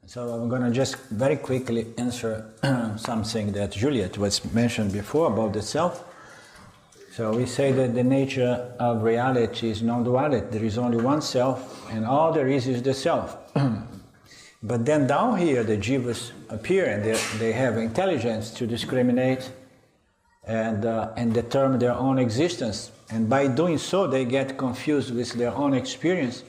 So I'm going to just very quickly answer something that Juliet was mentioned before about the self. So we say that the nature of reality is non-duality. There is only one self, and all there is the self. But then down here, the jivas appear, and they have intelligence to discriminate and determine their own existence. And by doing so, they get confused with their own experience,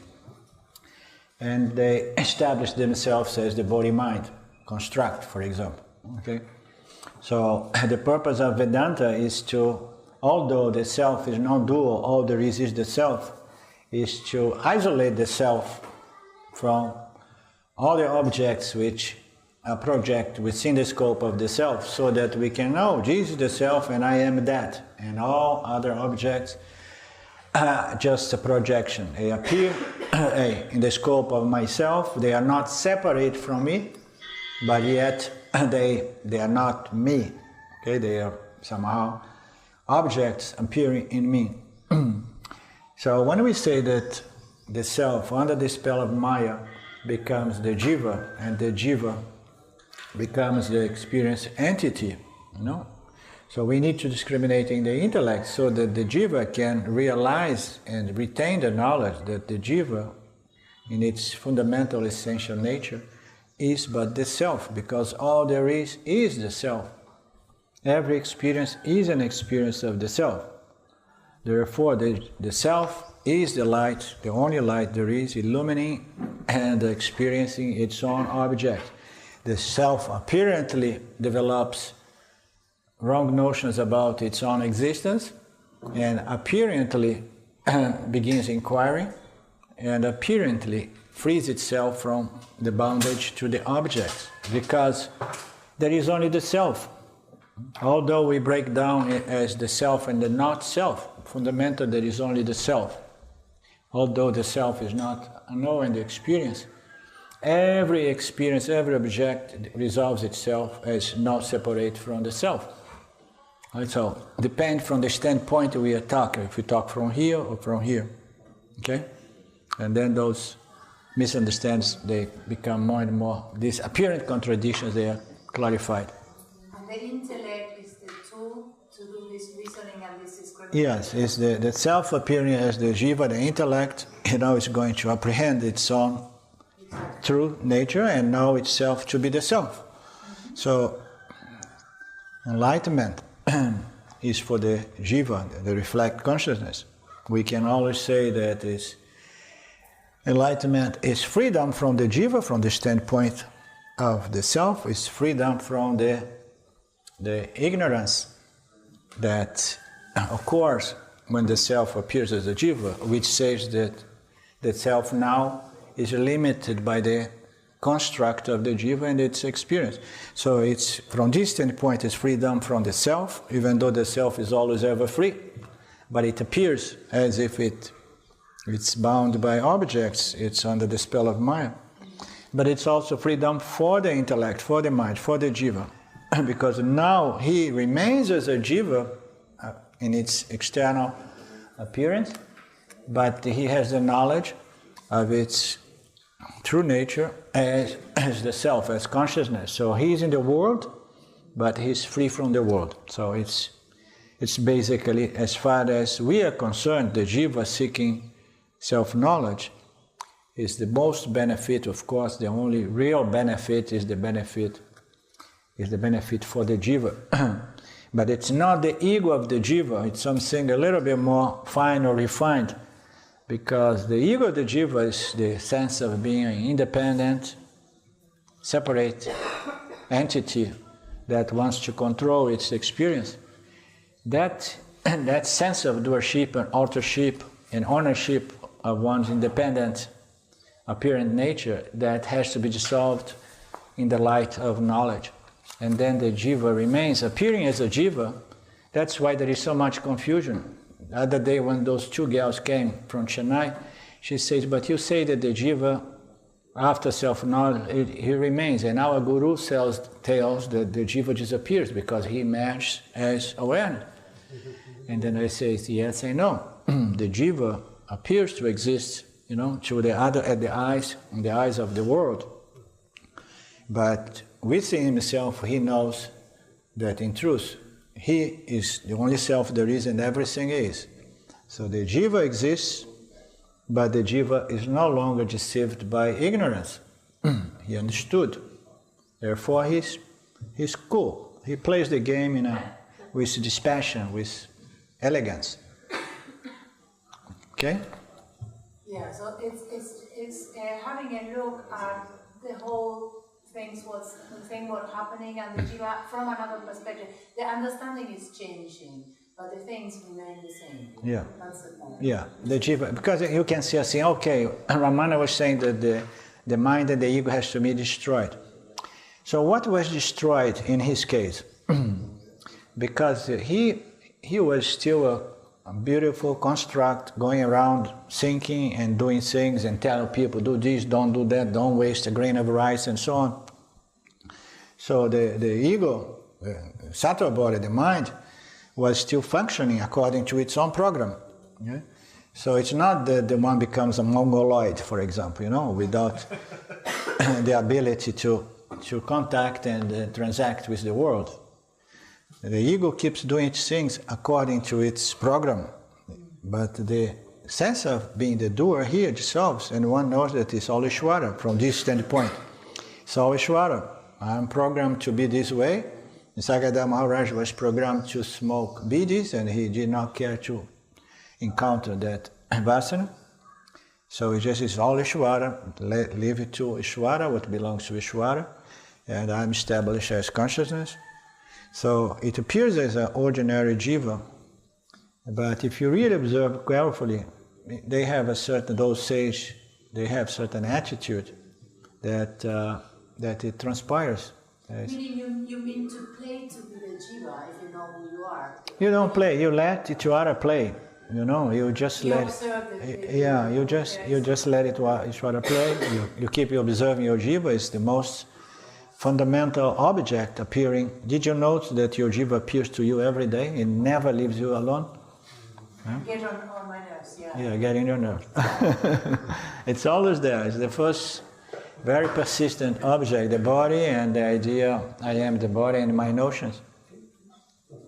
and they establish themselves as the body-mind construct, for example. Okay, so the purpose of Vedanta is to, although the self is non-dual, all there is the self, is to isolate the self from all the objects which are project within the scope of the self, so that we can know this is the self and I am that, and all other objects are just a projection. They appear in the scope of myself, they are not separate from me, but yet they are not me. Okay, they are somehow objects appearing in me. So when we say that the self under the spell of Maya becomes the jiva, and the jiva becomes the experience entity, so we need to discriminate in the intellect so that the jiva can realize and retain the knowledge that the jiva, in its fundamental essential nature, is but the self, because all there is the self. Every experience is an experience of the self. Therefore, the self is the light, the only light there is, illumining and experiencing its own object. The self apparently develops wrong notions about its own existence, and apparently begins inquiring, and apparently frees itself from the bondage to the objects, because there is only the self. Although we break down it as the self and the not self, fundamental there is only the self. Although the self is not a knowing the experience, every experience, every object resolves itself as not separate from the self. Right, so depend from the standpoint we are talking, if we talk from here or from here. Okay? And then those misunderstandings, they become more and more, these apparent contradictions, they are clarified. And the intellect is the tool to do this reasoning and this discrimination? Yes, it's the self appearing as the jiva, the intellect, is going to apprehend its own true nature and know itself to be the self. So, enlightenment is for the jiva, the reflect consciousness. We can always say that enlightenment is freedom from the jiva, from the standpoint of the self, is freedom from the ignorance that occurs when the self appears as a jiva, which says that the self now is limited by the construct of the jiva and its experience. So it's, from this standpoint, it's freedom from the self, even though the self is always ever free. But it appears as if it's bound by objects, it's under the spell of Maya. But it's also freedom for the intellect, for the mind, for the jiva. Because now he remains as a jiva in its external appearance, but he has the knowledge of its true nature as the self, as consciousness. So he's in the world, but he's free from the world. So it's basically, as far as we are concerned, the jiva seeking self-knowledge is the most benefit. Of course, the only real benefit is the benefit for the jiva. But it's not the ego of the jiva, it's something a little bit more fine or refined. Because the ego of the jiva is the sense of being an independent, separate entity that wants to control its experience. That sense of doership and authorship and ownership of one's independent apparent nature, that has to be dissolved in the light of knowledge. And then the jiva remains appearing as a jiva. That's why there is so much confusion. The other day when those two girls came from Chennai, she says, but you say that the jiva, after self-knowledge, he remains. And our guru tells that the jiva disappears because he emerges as awareness. And then I say, yes and no. The jiva appears to exist, to the other, in the eyes of the world. But within himself, he knows that in truth, he is the only self there is and everything is. So the jiva exists, but the jiva is no longer deceived by ignorance. He understood. Therefore, he's cool. He plays the game with dispassion, with elegance. Okay? Yeah, so it's having a look at the whole thing, what's happening, and the jiva from another perspective. The understanding is changing, but the things remain the same. Yeah. That's the point. Yeah, the jiva, because you can see us saying, okay, Ramana was saying that the mind and the ego has to be destroyed. So what was destroyed in his case? Because he was still a beautiful construct going around thinking and doing things and telling people, do this, don't do that, don't waste a grain of rice and so on. So the ego, the sattva body, the mind, was still functioning according to its own program. Okay? So it's not that the one becomes a mongoloid, for example, without the ability to contact and transact with the world. The ego keeps doing its things according to its program, but the sense of being the doer here dissolves, and one knows that it's all Ishvara from this standpoint. It's all Ishvara. I'm programmed to be this way. Nisargadatta Maharaj was programmed to smoke bidis, and he did not care to encounter that vasana. So it just is all Ishvara. Leave it to Ishvara, what belongs to Ishvara, and I'm established as consciousness. So it appears as an ordinary jiva, but if you really observe carefully, they have those sages, they have certain attitude that it transpires. Meaning you mean to play to be the jiva if you know who you are. You don't play, you let Ishvara play. You just You let observe it. Yeah, you just let it Ishvara play. You keep observing your jiva. It's the most fundamental object appearing. Did you note that your jiva appears to you every day? It never leaves you alone. Get on my nerves, yeah. Yeah, getting your nerves. It's always there. It's the first very persistent object, the body and the idea, I am the body and my notions.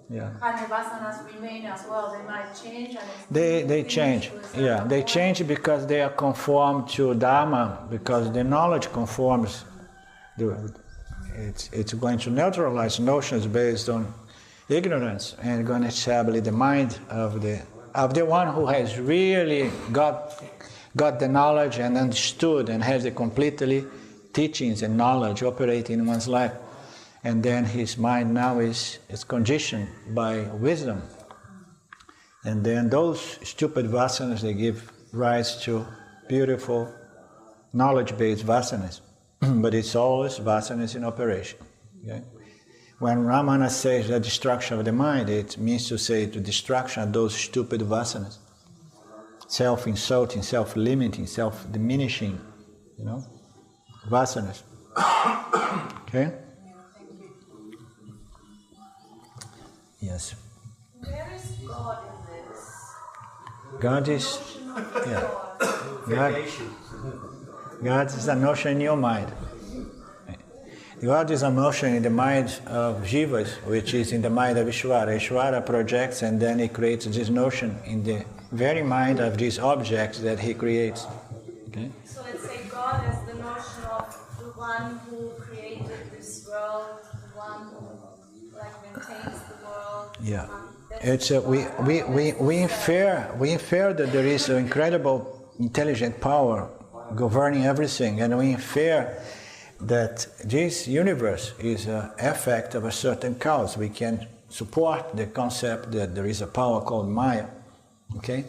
Yeah. And the vasanas remain as well. They might change. And They change. Yeah, they change because they are conformed to Dharma, because the knowledge conforms. It's going to neutralize notions based on ignorance and going to establish the mind of the one who has really got the knowledge and understood and has the completely teachings and knowledge operating in one's life. And then his mind now is conditioned by wisdom. And then those stupid vasanas, they give rise to beautiful knowledge-based vasanas. But it's always vasanas in operation. Okay? When Ramana says the destruction of the mind, it means to say the destruction of those stupid vasanas. Self-insulting, self-limiting, self-diminishing, vasanas. Okay? Yes. Where is God in this? God is, God is a notion in your mind. God is a notion in the mind of jivas, which is in the mind of Ishvara. Ishvara projects and then he creates this notion in the very mind of these objects that he creates. Okay? So let's say God as the notion of the one who created this world, the one who maintains the world. Yeah. It's we infer that there is an incredible intelligent power governing everything, and we infer that this universe is an effect of a certain cause. We can support the concept that there is a power called Maya. Okay?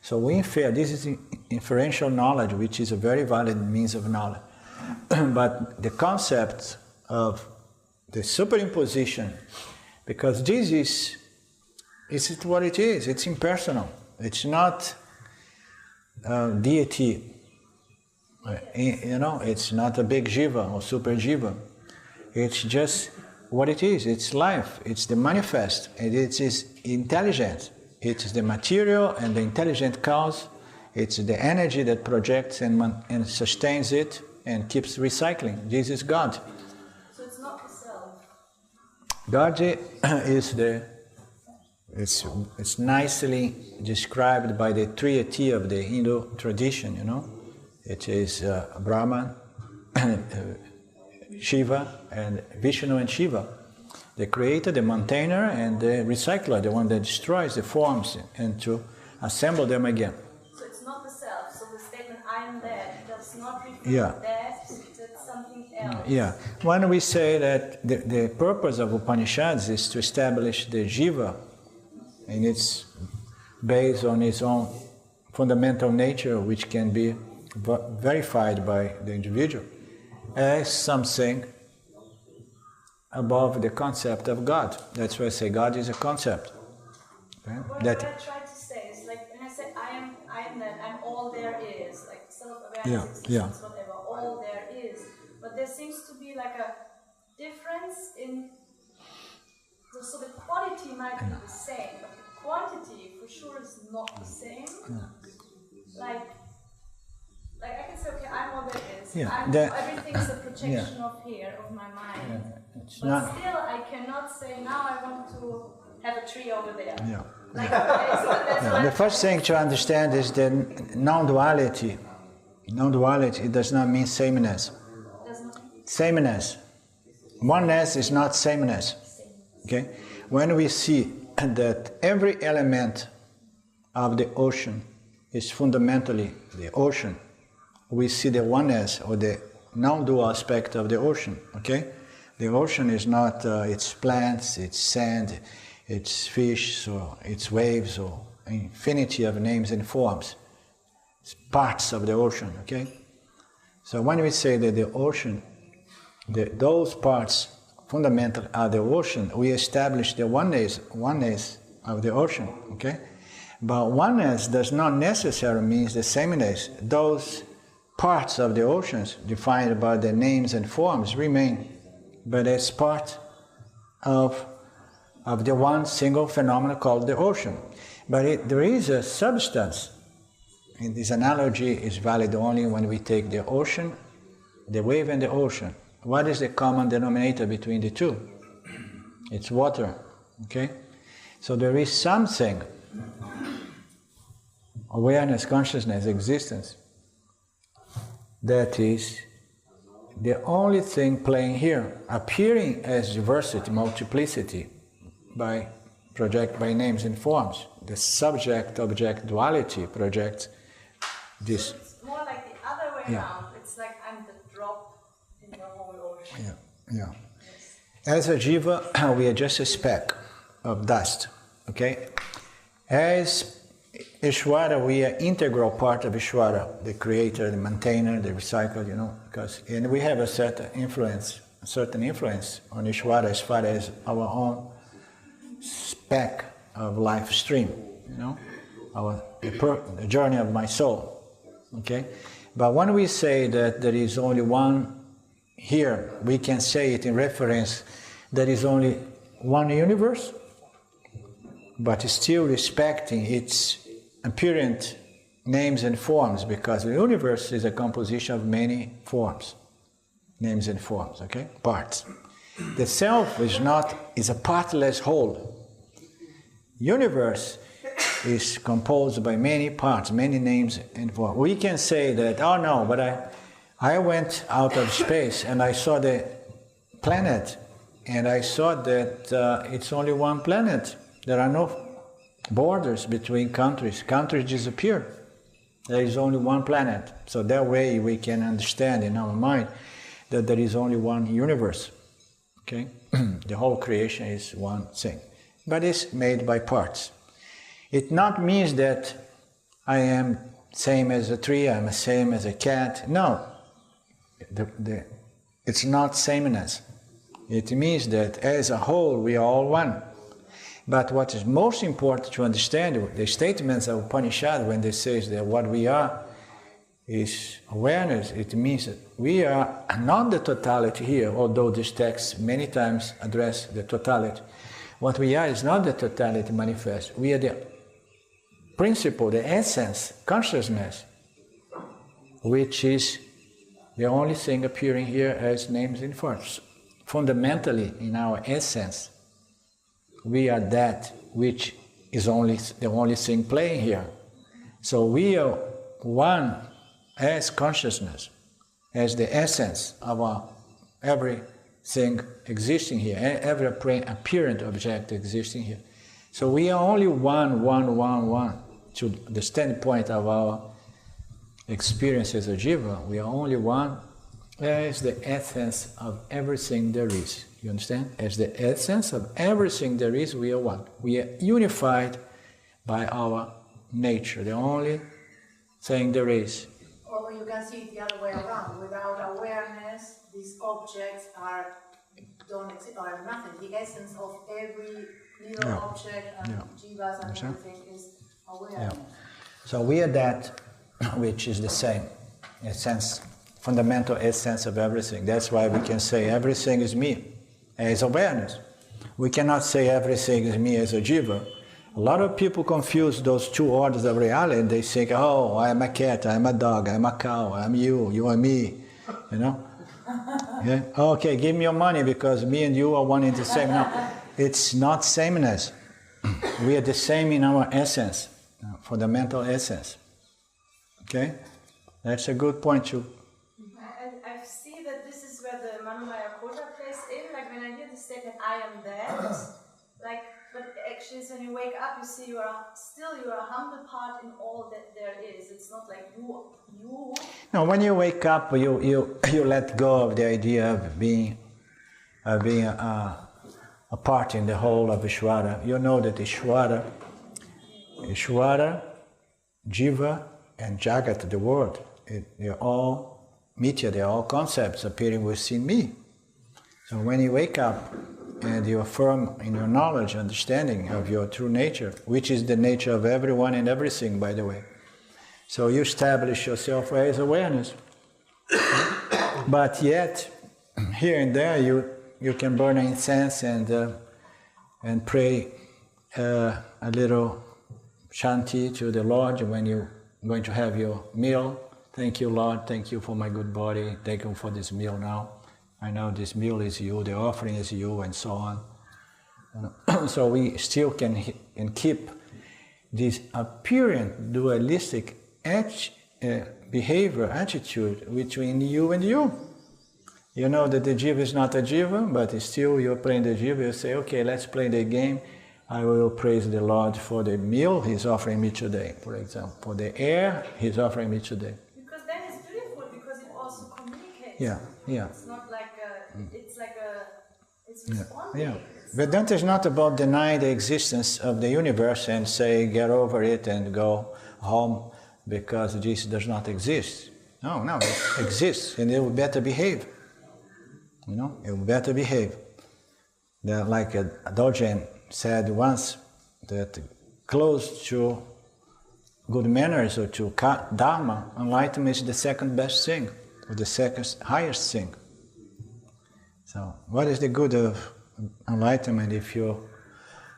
So we infer, this is inferential knowledge, which is a very valid means of knowledge. But the concept of the superimposition, because this is what it is, it's impersonal. It's not deity. It's not a big jiva or super jiva. It's just what it is. It's life. It's the manifest. And it is intelligence. It's the material and the intelligent cause. It's the energy that projects and sustains it and keeps recycling. This is God. God is it's nicely described by the triety of the Hindu tradition, you know. It is Brahman, Shiva, and Vishnu and Shiva. The creator, the maintainer, and the recycler, the one that destroys the forms and to assemble them again. So it's not the self. So the statement "I am that" does not refer Yeah. to that. It's something else. Yeah. When we say that the purpose of Upanishads is to establish the Jiva, and it's based on its own fundamental nature, which can be verified by the individual, as something above the concept of God. That's why I say God is a concept. Okay? What I try to say is, like, when I say I am that, I'm all there is, like self-awareness, existence, whatever, all there is. But there seems to be like a difference in, so the quality might be the same, but the quantity for sure is not the same. Like I can say, okay, I'm all there is. Everything's a projection of here, of my mind. But still, I cannot say, now I want to have a tree over there. Like, the first thing to understand is that non-duality. Non-duality does not mean sameness. Sameness. Oneness is not sameness. Okay? When we see that every element of the ocean is fundamentally the ocean, we see the oneness or the non-dual aspect of the ocean. Okay? The ocean is not its plants, its sand, its fish, or its waves, or infinity of names and forms. It's parts of the ocean, okay? So when we say that the ocean, those parts fundamental are the ocean, we establish the oneness of the ocean, okay? But oneness does not necessarily mean the sameness. Those parts of the oceans, defined by the names and forms, remain, but it's part of the one single phenomenon called the ocean. But there is a substance, and this analogy is valid only when we take the ocean, the wave and the ocean. What is the common denominator between the two? It's water, okay? So there is something, awareness, consciousness, existence, that is the only thing playing here, appearing as diversity, multiplicity, by names and forms. The subject-object duality projects this. So it's more like the other way around. It's like I'm the drop in the whole ocean. Yes. As a jiva, we are just a speck of dust. Okay? As Ishvara, we are integral part of Ishvara, the creator, the maintainer, the recycler, and we have a certain influence on Ishvara as far as our own speck of life stream, the journey of my soul, okay? But when we say that there is only one here, we can say it in reference, there is only one universe, but still respecting its apparent names and forms, because the universe is a composition of many forms, names and forms, okay? Parts. The self is a partless whole. Universe is composed by many parts, many names and forms. We can say that, oh no, but I went out of space and I saw the planet, and I saw that it's only one planet. There are no borders between countries. Countries disappear. There is only one planet. So that way we can understand in our mind that there is only one universe. Okay? The whole creation is one thing. But it's made by parts. It not means that I am same as a tree, I'm the same as a cat. No. It's not sameness. It means that as a whole we are all one. But what is most important to understand, the statements of Upanishad, when they say that what we are is awareness, it means that we are not the totality here, although this text many times address the totality. What we are is not the totality manifest. We are the principle, the essence, consciousness, which is the only thing appearing here as names and forms. Fundamentally, in our essence, we are that which is the only thing playing here. So we are one as consciousness, as the essence of everything existing here, every apparent object existing here. So we are only one, to the standpoint of our experience as a jiva. We are only one as the essence of everything there is. You understand? As the essence of everything there is, we are one. We are unified by our nature, the only thing there is. Or you can see it the other way around. Without awareness, these objects don't exist, or nothing. The essence of every little object and jivas and everything is awareness. Yeah. So we are that which is the same essence, fundamental essence of everything. That's why we can say everything is me as awareness. We cannot say everything is me as a jiva. A lot of people confuse those two orders of reality, and they think, oh, I am a cat, I am a dog, I am a cow, I am you, you are me, you know? Yeah? Okay, give me your money because me and you are one and the same. No, it's not sameness. We are the same in our essence, fundamental essence. Okay? That's a good point too. I see that this is where the Manomaya Kota plays in, like when I hear the statement, I am that, like, but actually when you wake up, you see you are a humble part in all that there is. It's not like you. No, when you wake up, you let go of the idea of being a part in the whole of Ishvara. You know that Ishvara, Jiva, and Jagat, the world, they're all mithya, they're all concepts appearing within me. So when you wake up and you affirm in your knowledge, understanding of your true nature, which is the nature of everyone and everything, by the way. So you establish yourself as awareness. But yet, here and there, you can burn incense and pray a little shanti to the Lord when you're going to have your meal. Thank you, Lord. Thank you for my good body. Thank you for this meal now. I know this meal is you, the offering is you, and so on. So we still can keep this apparent dualistic behavior, attitude between you and you. You know that the jiva is not a jiva, but still you're playing the jiva. You say, okay, let's play the game. I will praise the Lord for the meal He's offering me today, for example. For the air He's offering me today. Because then it's beautiful, because it also communicates. Yeah. It's not like it's responding. Yeah. Vedanta is not about denying the existence of the universe and say, get over it and go home because this does not exist. No, it exists and it will better behave. You know, it will better behave. Like a Dogen said once, that close to good manners or to Dharma, enlightenment is the second best thing, or the second highest thing. So, what is the good of enlightenment if you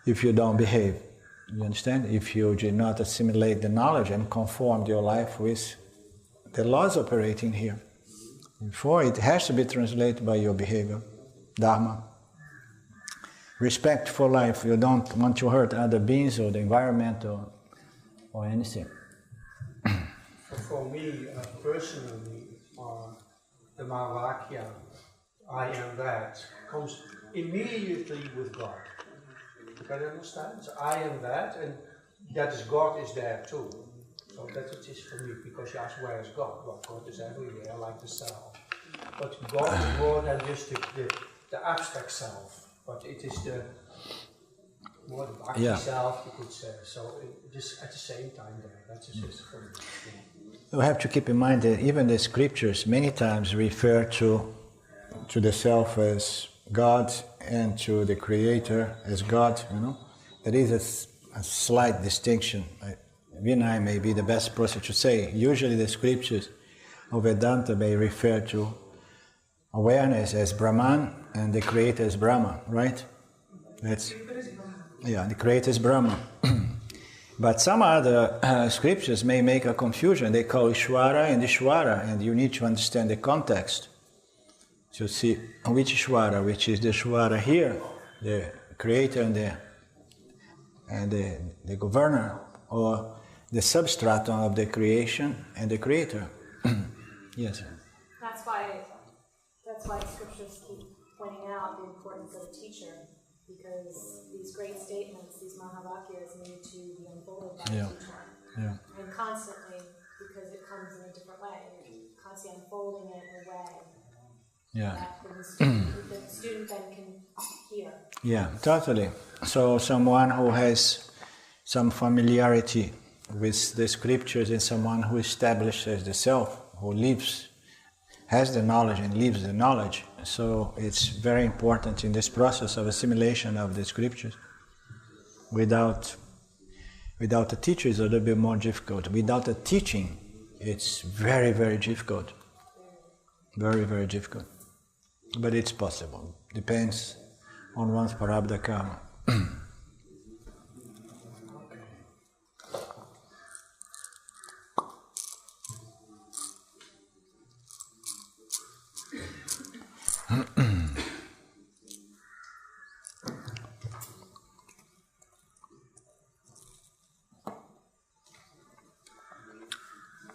don't behave? You understand? If you do not assimilate the knowledge and conform your life with the laws operating here. Therefore, it has to be translated by your behavior, Dharma. Respect for life. You don't want to hurt other beings or the environment or anything. For me, personally, the Mahavakya, I am that, comes immediately with God. You can understand? So I am that, and that is God is there too. So that it is for me, because you ask where is God? Well, God is everywhere, like the self. But God is more than just the abstract self, but it is the more the bhakti self, you could say. So it is at the same time there. That's just for me. You have to keep in mind that even the scriptures many times refer to the self as God and to the Creator as God, you know. There is a slight distinction. Vinay may be the best person to say. Usually the scriptures of Vedanta may refer to awareness as Brahman and the Creator as Brahma, right? The Creator is Brahma. But some other scriptures may make a confusion. They call Ishvara and Ishvara, and you need to understand the context to see which Ishvara, which is the Ishvara here, the Creator and the and the governor or the substratum of the creation and the creator. Yes. That's why scriptures keep pointing out the importance of a teacher, because these great statements, these Mahavakyas, need to be unfolded by a teacher. Yeah. And constantly, because it comes in a different way, you're constantly unfolding it in a way that the student then can hear. Yeah, totally. So someone who has some familiarity with the scriptures and someone who establishes the self, who lives, has the knowledge and lives the knowledge. So it's very important in this process of assimilation of the scriptures. Without a teacher, it's a little bit more difficult. Without a teaching, it's very, very difficult. Very, very difficult. But it's possible. Depends on one's prarabdha karma.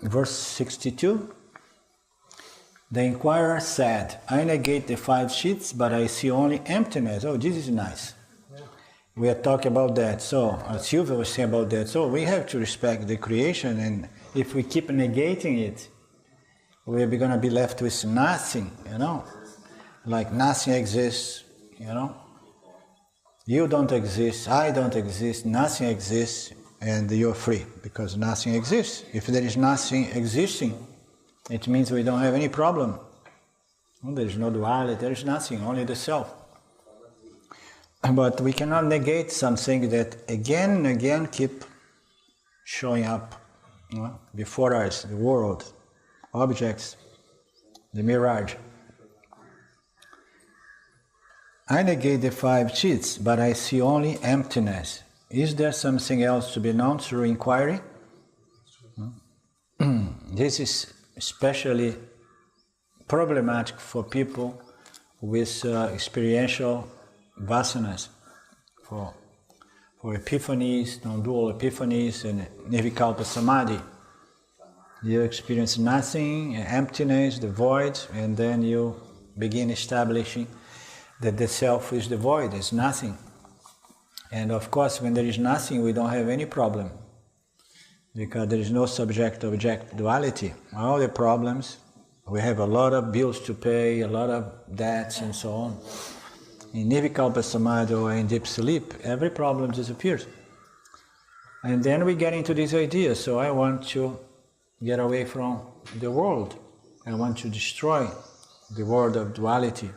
Verse 62. The inquirer said, I negate the 5 sheets, but I see only emptiness. Oh, this is nice. Yeah. We are talking about that. So, Silvia was saying about that. So, we have to respect the creation, and if we keep negating it, we're going to be left with nothing, Like nothing exists, You don't exist, I don't exist, nothing exists, and you're free, because nothing exists. If there is nothing existing, it means we don't have any problem. There is no duality, there is nothing, only the self. But we cannot negate something that again and again keep showing up before us, the world, objects, the mirage. I negate the 5 sheets, but I see only emptiness. Is there something else to be known through inquiry? This is especially problematic for people with experiential vasanas, for epiphanies, non-dual epiphanies, and nirvikalpa samadhi. You experience nothing, emptiness, the void, and then you begin establishing that the self is the void, is nothing. And of course, when there is nothing, we don't have any problem, because there is no subject-object duality. All the problems, we have a lot of bills to pay, a lot of debts, and so on. In nirvikalpa samadhi or in deep sleep, every problem disappears. And then we get into this idea, so I want to get away from the world. I want to destroy the world of duality.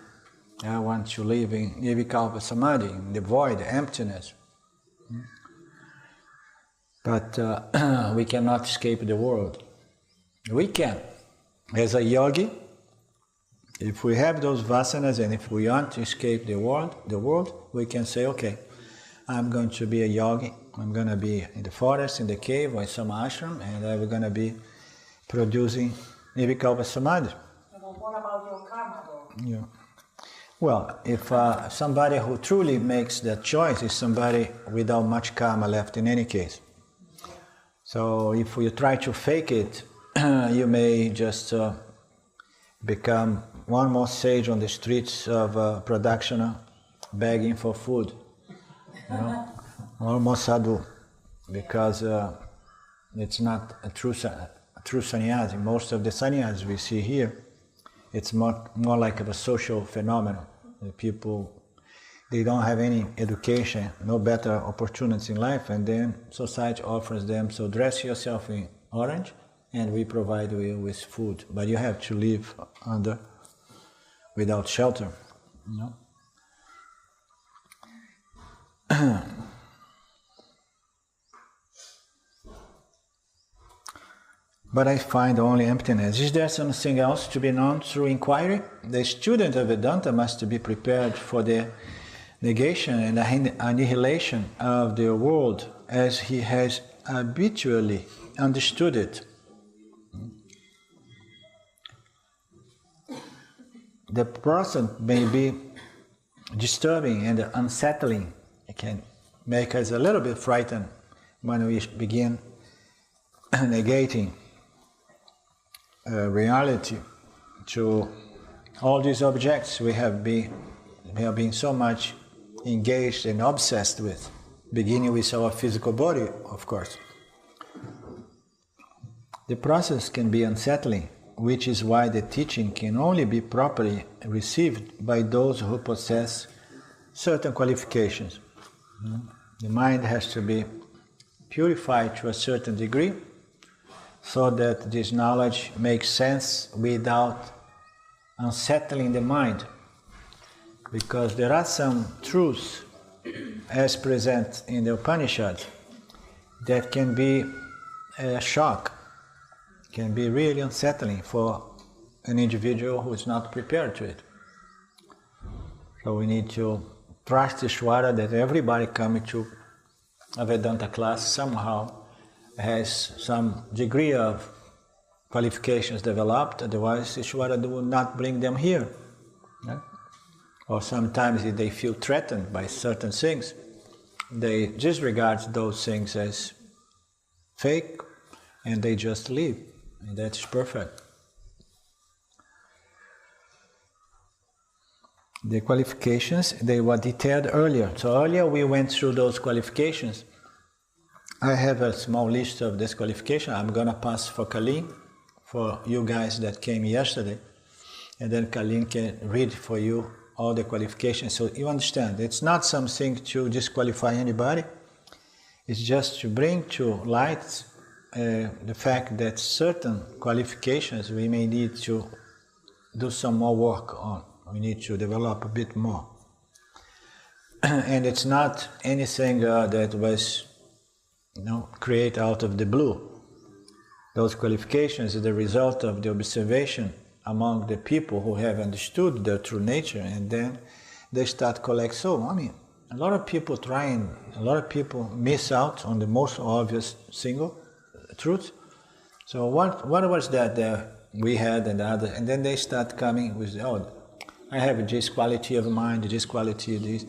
I want to live in nirvikalpa samadhi, in the void, the emptiness. But we cannot escape the world. We can. As a yogi, if we have those vasanas and if we want to escape the world, we can say, okay, I'm going to be a yogi. I'm going to be in the forest, in the cave, or in some ashram, and I'm going to be producing nirvikalpa samadhi. Well, what about your karma, though? Yeah. Well, if somebody who truly makes that choice is somebody without much karma left in any case. So if you try to fake it, you may just become one more sage on the streets of Pradakshina, begging for food. One more sadhu, because it's not a true sannyasi. Most of the sannyasis we see here, it's more like a social phenomenon. The people, they don't have any education, no better opportunities in life, and then society offers them, so dress yourself in orange and we provide you with food. But you have to live without shelter. But I find only emptiness. Is there something else to be known through inquiry? The student of Vedanta must be prepared for the negation and annihilation of the world as he has habitually understood it. The process may be disturbing and unsettling. It can make us a little bit frightened when we begin negating reality to all these objects we have been so much engaged and obsessed with, beginning with our physical body, of course. The process can be unsettling, which is why the teaching can only be properly received by those who possess certain qualifications. The mind has to be purified to a certain degree so that this knowledge makes sense without unsettling the mind. Because there are some truths, as present in the Upanishads, that can be a shock, can be really unsettling for an individual who is not prepared to it. So we need to trust Ishvara that everybody coming to a Vedanta class somehow has some degree of qualifications developed, otherwise Ishvara would not bring them here. Right? Or sometimes if they feel threatened by certain things, they disregard those things as fake and they just leave. And that's perfect. The qualifications, they were detailed earlier. So earlier we went through those qualifications. I have a small list of this qualification. I'm going to pass for Kalin, for you guys that came yesterday. And then Kalin can read for you all the qualifications. So you understand, it's not something to disqualify anybody. It's just to bring to light the fact that certain qualifications we may need to do some more work on. We need to develop a bit more. And it's not anything that was created out of the blue. Those qualifications are the result of the observation among the people who have understood their true nature, and then they start collect. So, a lot of people miss out on the most obvious single truth. So what was that we had and the other, and then they start coming with, I have this quality of mind, this quality of this,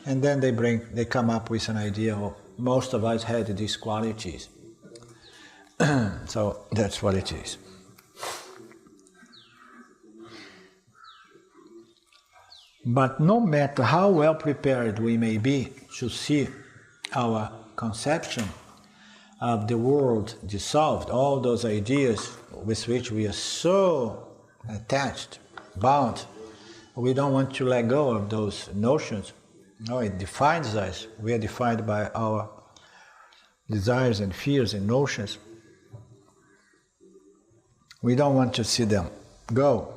and then they come up with an idea of most of us had these qualities. So that's what it is. But no matter how well prepared we may be to see our conception of the world dissolved, all those ideas with which we are so attached, bound, we don't want to let go of those notions. No, it defines us. We are defined by our desires and fears and notions. We don't want to see them go.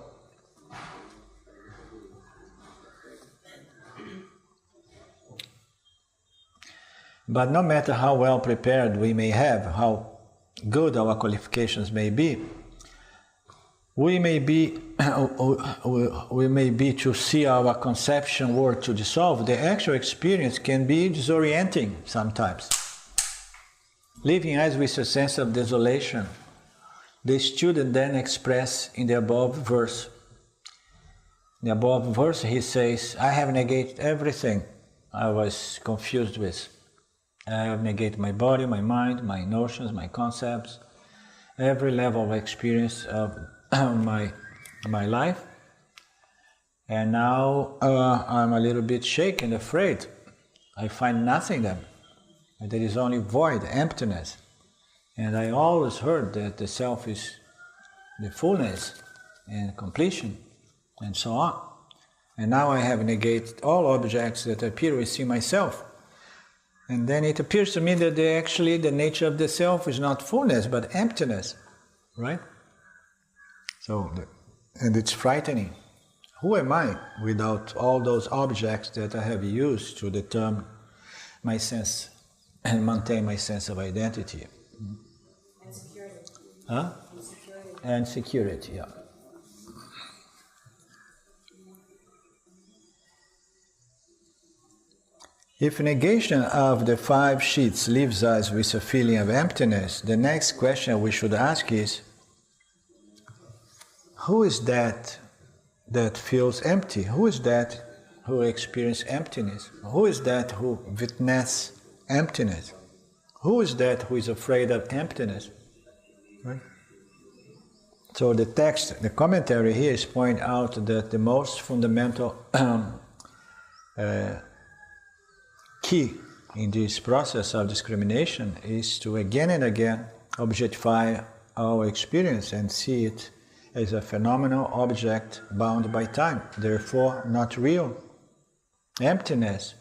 But no matter how well prepared we may have, how good our qualifications may be, we may be to see our conception world to dissolve. The actual experience can be disorienting sometimes, leaving us with a sense of desolation. The student then expresses in the above verse. In the above verse he says, I have negated everything I was confused with. I have negated my body, my mind, my notions, my concepts, every level of experience of my life. And now I'm a little bit shaken, afraid. I find nothing there. There is only void, emptiness. And I always heard that the self is the fullness and completion, and so on. And now I have negated all objects that appear within myself. And then it appears to me that the nature of the self is not fullness, but emptiness, right? So, and it's frightening. Who am I without all those objects that I have used to determine my sense and maintain my sense of identity? And security. Huh? And security. And security, yeah. If negation of the 5 sheets leaves us with a feeling of emptiness, the next question we should ask is, who is that feels empty? Who is that who experiences emptiness? Who is that who witnesses emptiness. Who is that who is afraid of emptiness? Right? So the text, the commentary here is pointing out that the most fundamental key in this process of discrimination is to again and again objectify our experience and see it as a phenomenal object bound by time, therefore not real. Emptiness.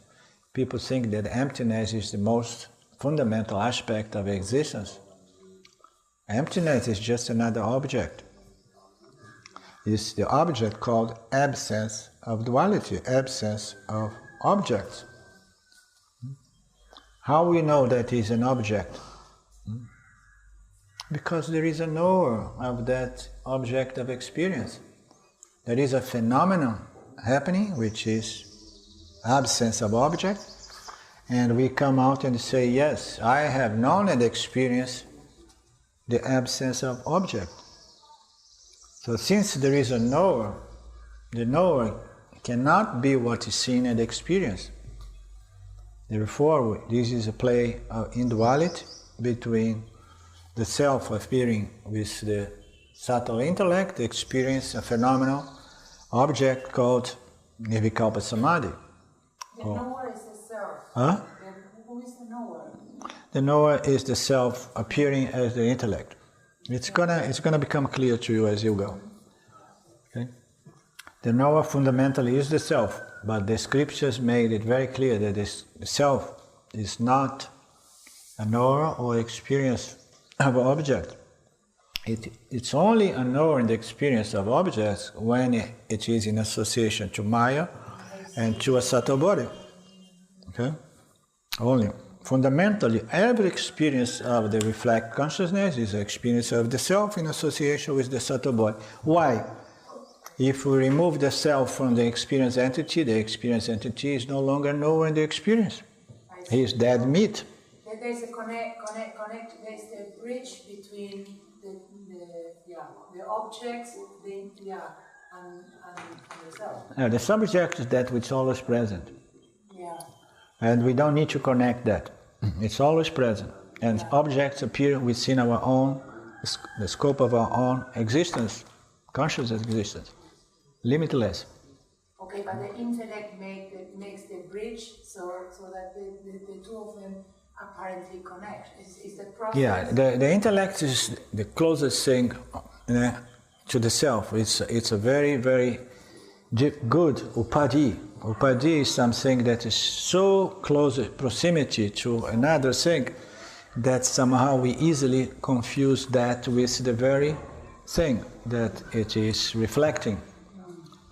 People think that emptiness is the most fundamental aspect of existence. Emptiness is just another object. It's the object called absence of duality, absence of objects. How we know that is an object? Because there is a knower of that object of experience. There is a phenomenon happening, which is absence of object, and we come out and say, yes, I have known and experienced the absence of object. So since there is a knower, the knower cannot be what is seen and experienced. Therefore, this is a play in duality between the self appearing with the subtle intellect, experience a phenomenal object called Nirvikalpa Samadhi. The knower is the self. Huh? Who is the knower? The knower is the self appearing as the intellect. It's gonna become clear to you as you go. Okay? The knower fundamentally is the self, but the scriptures made it very clear that the self is not a knower or experience of an object. It's only a knower in the experience of objects when it is in association to Maya and to a subtle body. Okay? Only. Fundamentally, every experience of the reflect consciousness is an experience of the self in association with the subtle body. Why? If we remove the self from the experience entity is no longer knower in the experience. He is dead meat. There's a there's the bridge between the objects, and the self. The subject is that which is always present. Yeah. And we don't need to connect that. It's always present. And objects appear within our own, the scope of our own existence, conscious existence, limitless. Okay, but the intellect makes the bridge so that the two of them apparently connect. Is the process? Yeah, the intellect is the closest thing to the self. It's a very, very good upadhi. Upadhi is something that is so close proximity to another thing that somehow we easily confuse that with the very thing that it is reflecting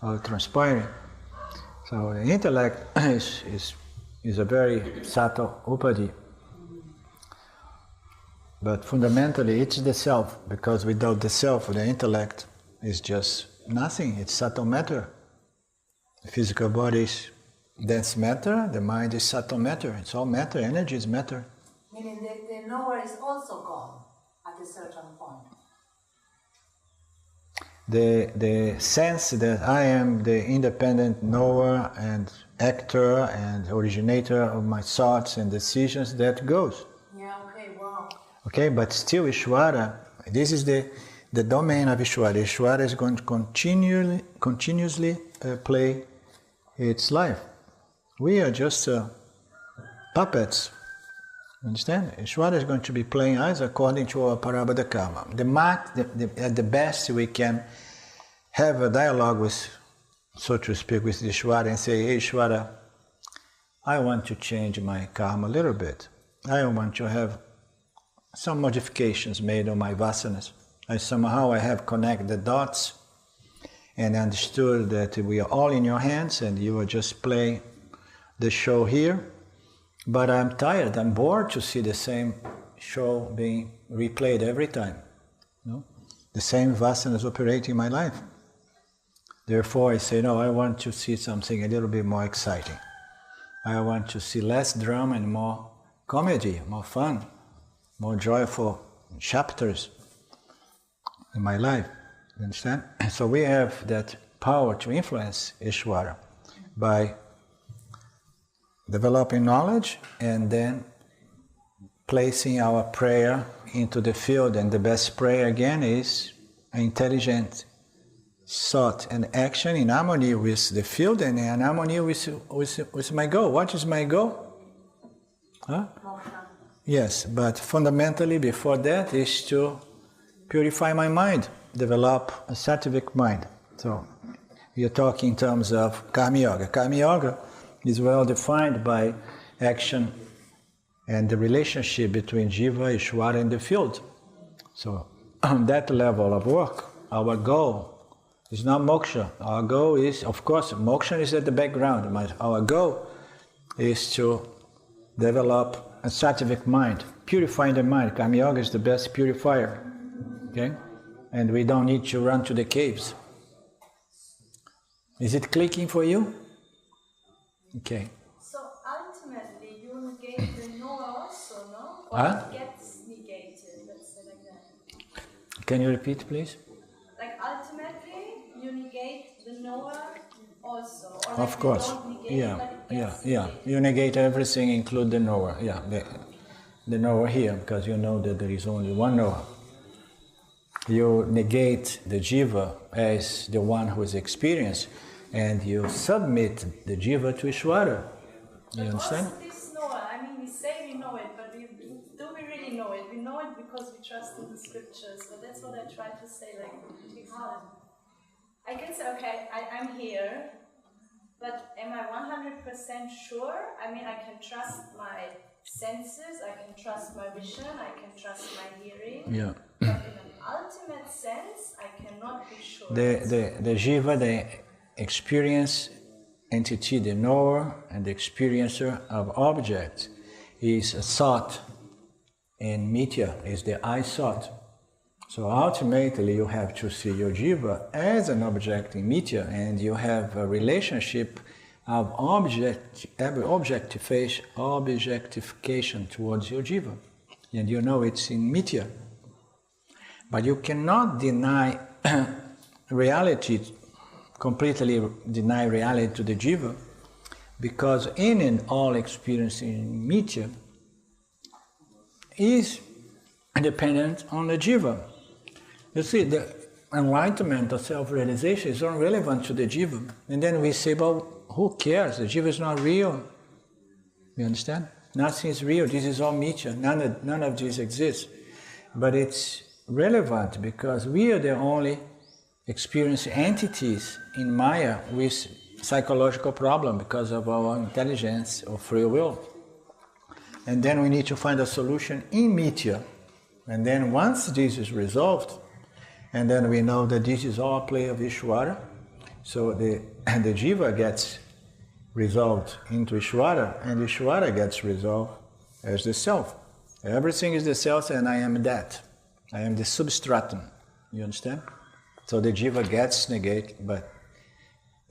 or transpiring. So the intellect is a very subtle upadhi. But fundamentally it's the self, because without the self, the intellect is just nothing, it's subtle matter. The physical body is dense matter, the mind is subtle matter, it's all matter, energy is matter. Meaning the knower is also gone at a certain point. The sense that I am the independent knower and actor and originator of my thoughts and decisions, that goes. Yeah, okay, wow. Okay, but still Ishvara, this is the domain of Ishvara. Ishvara is going to continuously play its life. We are just puppets. Understand? Ishvara is going to be playing us according to our Parabhada Karma. At the best we can have a dialogue with, so to speak, with Ishvara and say, hey Ishvara, I want to change my karma a little bit. I want to have some modifications made on my vasanas. I have connected the dots and understood that we are all in your hands and you are just playing the show here. But I'm tired, I'm bored to see the same show being replayed every time. No? The same vasanas operating in my life. Therefore I say, no, I want to see something a little bit more exciting. I want to see less drama and more comedy, more fun, more joyful chapters in my life. You understand? So we have that power to influence Ishvara by developing knowledge and then placing our prayer into the field, and the best prayer again is intelligent thought and action in harmony with the field and in harmony with my goal. What is my goal? Huh? Yes, but fundamentally before that is to purify my mind, develop a sattvic mind. So we are talking in terms of Karma Yoga. Karma Yoga is well defined by action and the relationship between Jiva, Ishvara and the field. So on that level of work, our goal is not moksha. Our goal is, of course, moksha is at the background, but our goal is to develop a sattvic mind, purifying the mind. Karma Yoga is the best purifier, okay? And we don't need to run to the caves. Is it clicking for you? Okay. So ultimately, you negate the knower also, no? Or Huh? it gets negated, let's say like that. Can you repeat, please? Like ultimately, you negate the knower also. Or Of like course. You don't negate it, but it gets Yeah. negated. You negate everything, include the knower. Yeah, the knower here, because you know that there is only one knower. You negate the jiva as the one who is experienced, and you submit the jiva to Ishvara. You understand? Also this knower, I mean, we say we know it, but do we really know it? We know it because we trust in the scriptures. So that's what I try to say. Like, I can say, okay, I'm here, but am I 100% sure? I mean, I can trust my senses, I can trust my vision, I can trust my hearing. Yeah. But in an ultimate sense, I cannot be sure. The jiva, the experience entity, the knower and the experiencer of objects, is a thought in mithya, is the I thought. So ultimately you have to see your jiva as an object in mithya, and you have a relationship of objectification towards your jiva. And you know it's in mithya. But you cannot deny reality, completely deny reality to the jiva, because in and all experience in mithya is dependent on the jiva. You see, the enlightenment or self-realization is irrelevant to the jiva. And then we say, well, who cares? The jiva is not real. You understand? Nothing is real. This is all mithya. None of this exists. But it's relevant because we are the only experienced entities in Maya with psychological problem because of our intelligence or free will. And then we need to find a solution in mithya. And then once this is resolved, and then we know that this is all play of Ishvara, so the jiva gets resolved into Ishvara, and Ishvara gets resolved as the self. Everything is the self, and I am that. I am the substratum. You understand? So the jiva gets negated, but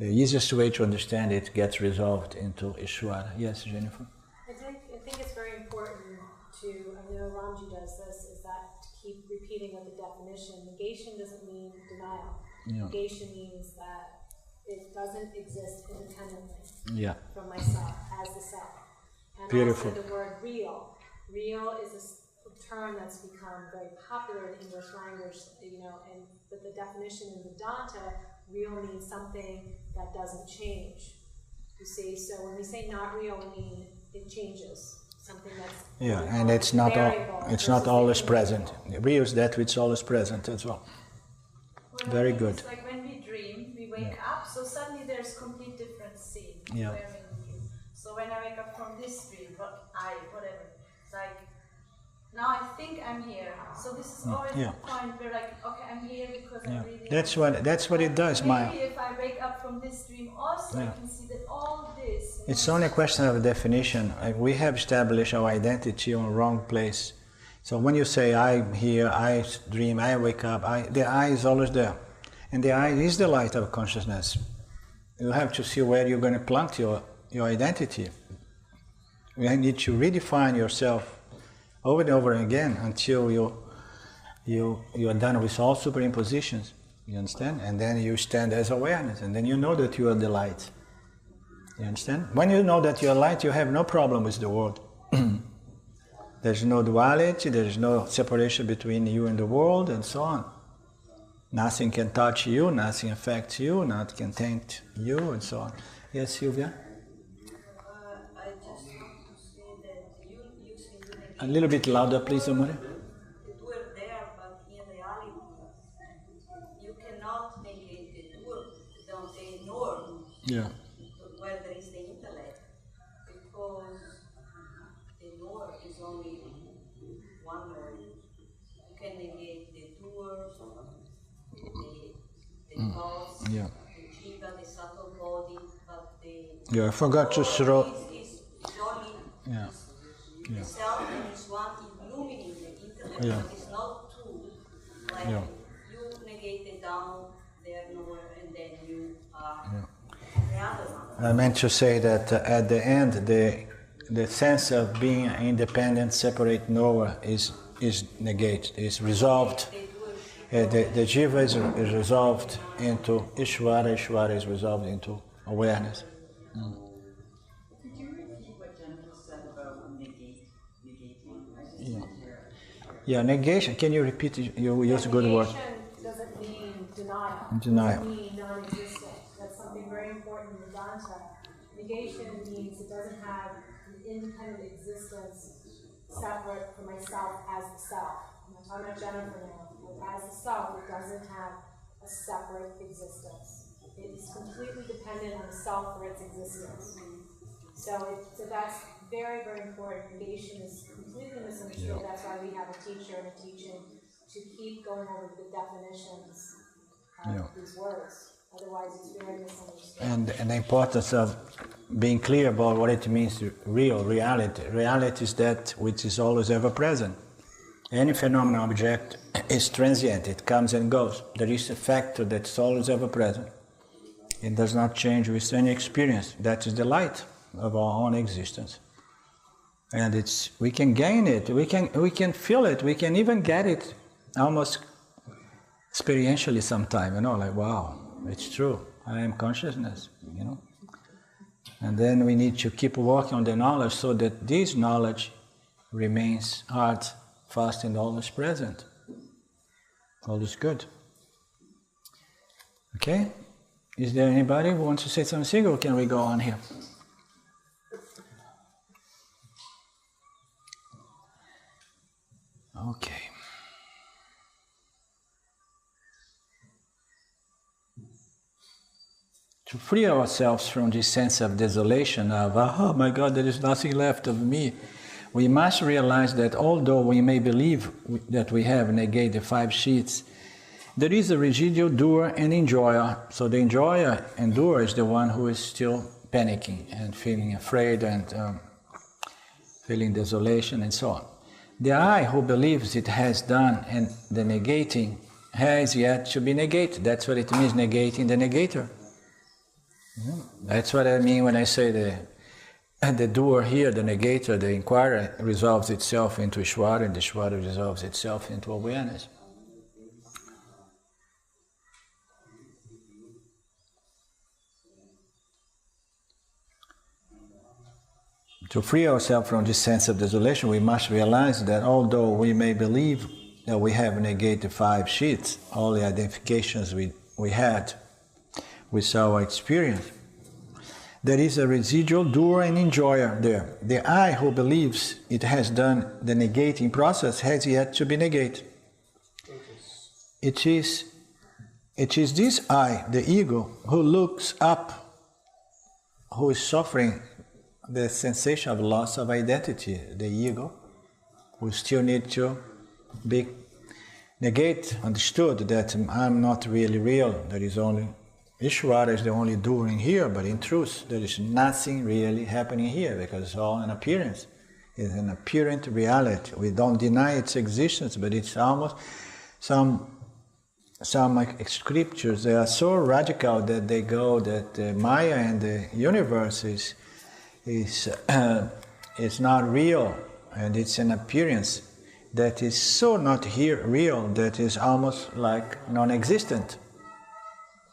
the easiest way to understand it gets resolved into Ishvara. Yes, Jennifer? I think it's very important to, I know Ramji does this, is that to keep repeating of the definition. Negation doesn't mean denial. Yeah. Negation means that it doesn't exist independently Yeah. from myself, as the self. And Beautiful. also the word real. Real is a term that's become very popular in English language, but the definition in Vedanta, real means something that doesn't change. You see, so when we say not real, we mean it changes. Something that's And it's not variable always versus present. Real is that which is always present as well. Very good. It's like when we dream, we wake up, so suddenly there's complete different scene. Yeah. We're in the dream. So when I wake up from this dream, whatever, it's like, now I think I'm here. So this is always the point where like, okay, I'm here because I really... That's what it does, Maya. Maybe if I wake up from this dream also, I can see that all this... It's only a question of definition. We have established our identity on the wrong place. So when you say, I'm here, I dream, I wake up, the I is always there. And the I is the light of consciousness. You have to see where you're going to plant your identity. You need to redefine yourself over and over again until you are done with all superimpositions. You understand? And then you stand as awareness, and then you know that you are the light. You understand? When you know that you are light, you have no problem with the world. There's no duality, there's no separation between you and the world, and so on. Nothing can touch you, nothing affects you, nothing can taint you, and so on. Yes, Sylvia? I just want to say that you say A little bit louder, please, Amore. the doer there, but in reality, you cannot negate the doer, don't ignore Yeah. where there is the intellect, because the knower is only one word. You can negate the doer, the thoughts, Yeah. the jiva, the subtle body, but the Yeah, I forgot to throw. is only Yeah. the self, and it's one illumining the intellect, Yeah. but it's not two. Like Yeah. you negate the down, there nowhere, and then you are the other one. I meant to say that at the end, the sense of being independent, separate knower is negated, is resolved. The jiva is resolved into Ishvara, Ishvara is resolved into awareness. Could you repeat what Jennifer said about negating? I just didn't hear it. Yeah, negation. Can you repeat it? You use a good word. Negation doesn't mean denial. Denial. It doesn't mean non-existent. That's something very important in Vedanta. Negation means it doesn't have an independent existence separate from myself as the self. I'm not talking about Jennifer now. But as the self, it doesn't have a separate existence. It is completely dependent on the self for its existence. So that's very, very important. Negation is completely misunderstood. Yeah. That's why we have a teacher and a teaching to keep going over the definitions of Yeah. these words. Otherwise, it's very misunderstood. And the importance of being clear about what it means to reality. Reality is that which is always ever present. Any phenomenal object is transient, it comes and goes. There is a factor that's always ever present. It does not change with any experience. That is the light of our own existence. And we can gain it, we can feel it, we can even get it almost experientially sometime, like wow, it's true, I am consciousness, And then we need to keep working on the knowledge so that this knowledge remains hard, fast, and always present. Always good. Okay? Is there anybody who wants to say something, or can we go on here? Okay. To free ourselves from this sense of desolation, of, oh my God, there is nothing left of me, we must realize that although we may believe that we have negated the 5 sheets, there is a residual doer and enjoyer. So the enjoyer and doer is the one who is still panicking and feeling afraid and feeling desolation and so on. The I who believes it has done and the negating has yet to be negated. That's what it means, negating the negator. That's what I mean when I say the doer here, the negator, the inquirer, resolves itself into Ishvara, and the Ishvara resolves itself into awareness. To free ourselves from this sense of desolation, we must realize that although we may believe that we have negated 5 sheets, all the identifications we had with our experience, there is a residual doer and enjoyer there. The I who believes it has done the negating process has yet to be negated. It is this I, the ego, who looks up, who is suffering the sensation of loss of identity, the ego, who still need to be understood that I'm not really real, there is only Ishvara is the only doer in here, but in truth, there is nothing really happening here because it's all an appearance. It's an apparent reality. We don't deny its existence, but it's almost some scriptures. They are so radical that they go that the Maya and the universe is not real, and it's an appearance that is so not here real that is almost like non-existent.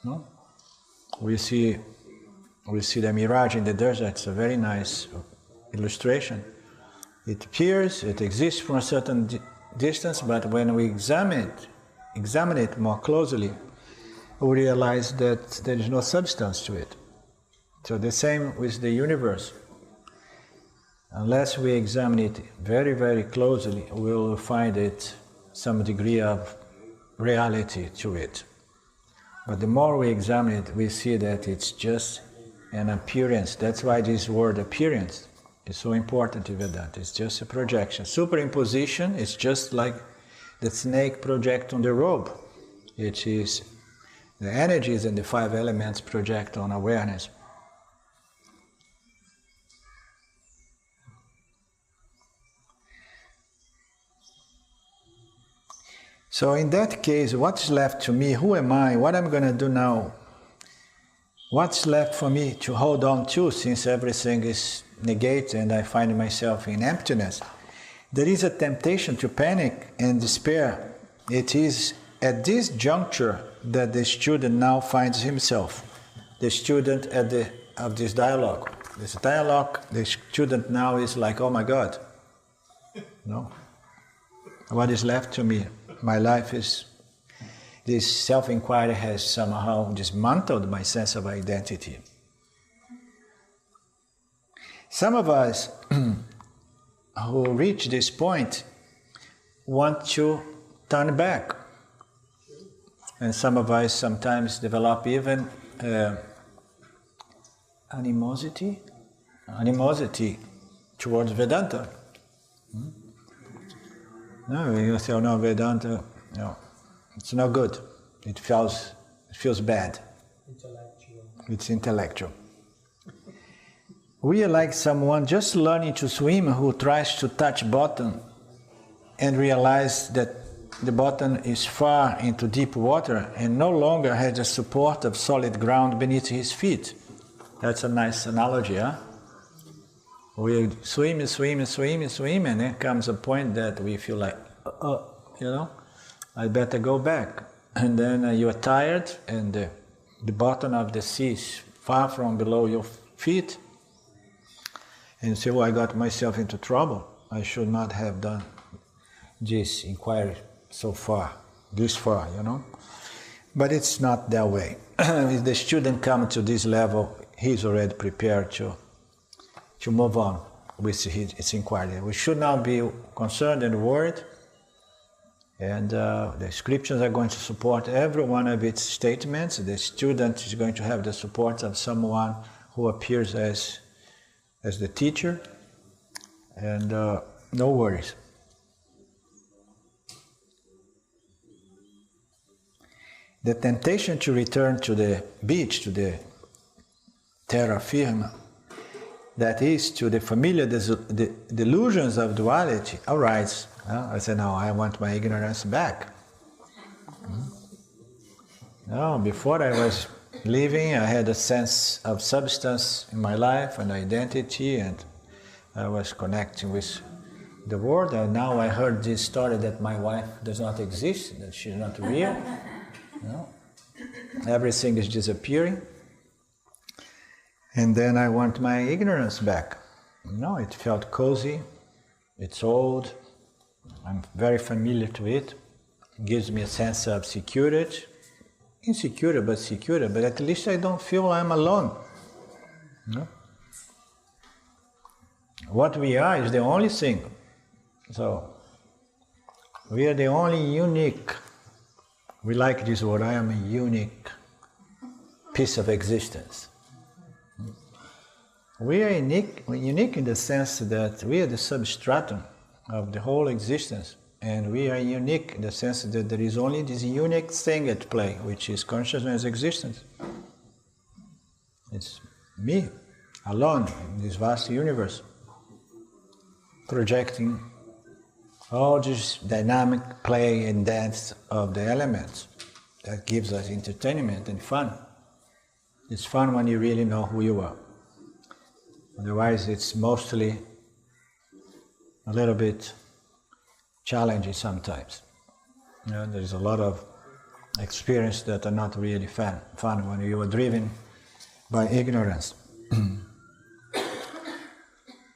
No? We see the mirage in the desert. It's a very nice illustration. It appears, it exists from a certain distance, but when we examine it more closely, we realize that there is no substance to it. So the same with the universe. Unless we examine it very, very closely, we will find it some degree of reality to it. But the more we examine it, we see that it's just an appearance. That's why this word appearance is so important in Vedanta. It's just a projection. Superimposition is just like the snake project on the robe. It is the energies and the 5 elements project on awareness. So in that case, what's left to me? Who am I? What I'm going to do now? What's left for me to hold on to, since everything is negated and I find myself in emptiness? There is a temptation to panic and despair. It is at this juncture that the student now finds himself, the student of this dialogue. This dialogue, the student now is like, oh my God, no. What is left to me? My life is, this self-inquiry has somehow dismantled my sense of identity. Some of us who reach this point want to turn back. And some of us sometimes develop even animosity towards Vedanta. No, you say, oh no, Vedanta, no, it's not good. It feels bad. Intellectual. It's intellectual. We are like someone just learning to swim who tries to touch bottom and realize that the bottom is far into deep water and no longer has the support of solid ground beneath his feet. That's a nice analogy, huh? We swim, and then comes a point that we feel like, I better go back. And then you are tired, and the bottom of the sea is far from below your feet. And you say, I got myself into trouble. I should not have done this inquiry this far. But it's not that way. If the student comes to this level, he's already prepared to move on with his inquiry. We should not be concerned and worried, and the scriptures are going to support every one of its statements. The student is going to have the support of someone who appears as the teacher, and no worries. The temptation to return to the beach, to the terra firma, that is, to the familiar delusions of duality, arises. I say, no, I want my ignorance back. No, before I was living, I had a sense of substance in my life and identity, and I was connecting with the world. And now I heard this story that my wife does not exist, that she's not real. Everything is disappearing. And then I want my ignorance back. It felt cozy, it's old, I'm very familiar to it. It gives me a sense of security. Insecure, but secure, but at least I don't feel I'm alone. What we are is the only thing. So, we are the only unique. We like this word, I am a unique piece of existence. We are unique in the sense that we are the substratum of the whole existence, and we are unique in the sense that there is only this unique thing at play, which is consciousness existence. It's me, alone, in this vast universe, projecting all this dynamic play and dance of the elements that gives us entertainment and fun. It's fun when you really know who you are. Otherwise, it's mostly a little bit challenging sometimes. There's a lot of experience that are not really fun when you are driven by ignorance.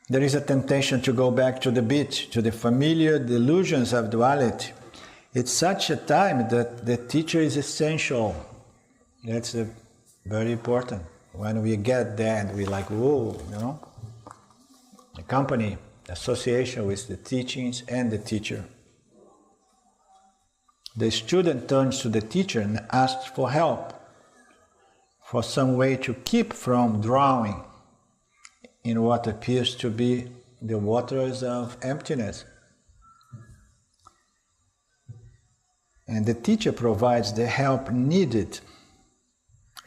there is a temptation to go back to the beach, to the familiar delusions of duality. It's such a time that the teacher is essential. That's very important. When we get there and we're like, whoa, you know, accompany, association with the teachings and the teacher. The student turns to the teacher and asks for help, for some way to keep from drowning in what appears to be the waters of emptiness. And the teacher provides the help needed,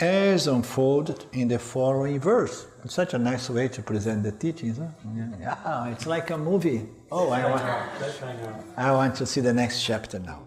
as unfolded in the following verse. It's such a nice way to present the teachings. Huh? Yeah, it's like a movie. Oh, I want to see the next chapter now.